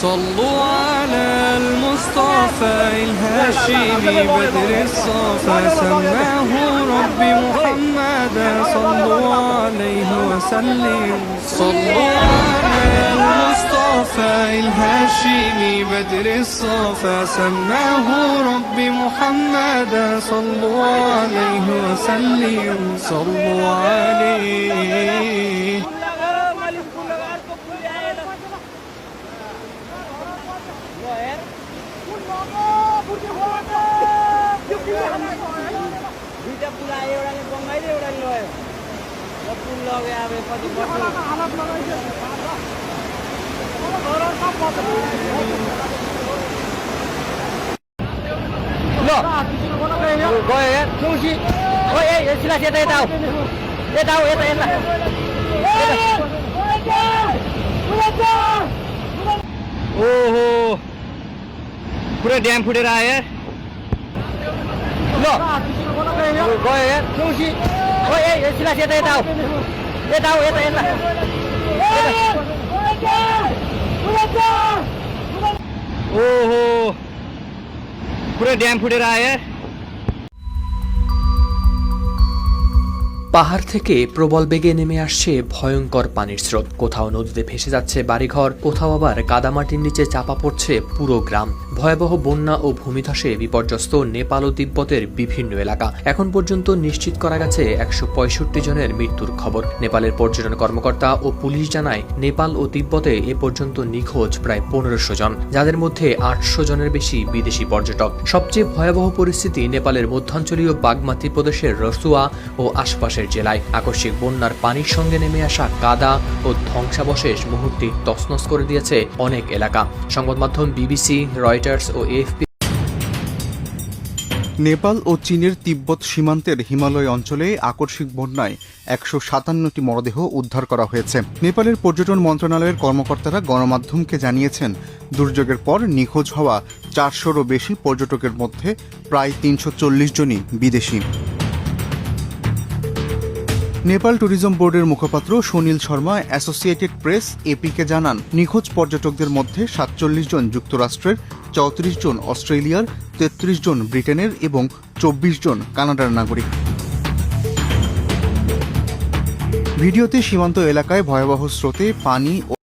صلوا على المصطفى الهاشمي بدر الصفا سماه ربي محمدا صلوا عليه وسلم. صلوا على المصطفى الهاشمي بدر الصفا سماه ربي محمدا صلوا عليه وسلم. صلوا عليه. ओहो पूरा डैम फुटे रहा है यार। लो गयो यार ओए ये सिला से यता ओहो पूरा डैम फुटे रहा है यार। পাহাড় থেকে প্রবল বেগে নেমে আসছে ভয়ঙ্কর পানির স্রোত। কোথাও নদীতে ভেসে যাচ্ছে বাড়িঘর, কোথাও আবার কাদামাটির নিচে চাপা পড়ছে পুরো গ্রাম। ভয়াবহ বন্যা ও ভূমিধসে বিপর্যস্ত নেপাল ও তিব্বতের বিভিন্ন এলাকা। এখন পর্যন্ত নিশ্চিত করা গেছে 165 জনের মৃত্যুর খবর। নেপালের পর্যটন কর্মকর্তা ও পুলিশ জানায়, নেপাল ও তিব্বতে এ পর্যন্ত নিখোঁজ প্রায় 1500 জন, যাদের মধ্যে 800 জনের বেশি বিদেশি পর্যটক। সবচেয়ে ভয়াবহ পরিস্থিতি নেপালের মধ্যাঞ্চলীয় বাগমাতি প্রদেশের রসুয়া ও আশপাশের জেলায়। আকস্মিক বন্যার পানির সঙ্গে নেমে আসা কাদা ও ধ্বংসাবশেষ মুহূর্তে তছনছ করে দিয়েছে অনেক এলাকা। সংবাদ মাধ্যম বিবিসি, রয়টার্স ও এএফপি। নেপাল ও চীনের তিব্বত সীমান্তের হিমালয় অঞ্চলে আকস্মিক বন্যায় 157টি মরদেহ উদ্ধার করা হয়েছে। নেপালের পর্যটন মন্ত্রণালয়ের কর্মকর্তারা গণমাধ্যমকে জানিয়েছেন, দুর্যোগের পর নিখোঁজ হওয়া 400রও বেশি পর্যটকের মধ্যে প্রায় 340 জনই বিদেশি। নেপাল ট্যুরিজম বোর্ডের মুখপাত্র Sunil Sharma associated press APK জানান, নিখোঁজ পর্যটকদের মধ্যে 47 জন যুক্তরাষ্ট্রের, 34 জন অস্ট্রেলিয়ার, 33 জন ব্রিটেনের এবং 24 জন কানাডার নাগরিক। ভিডিওতে সীমান্ত এলাকায় ভয়াবহ স্রোতে পানি ও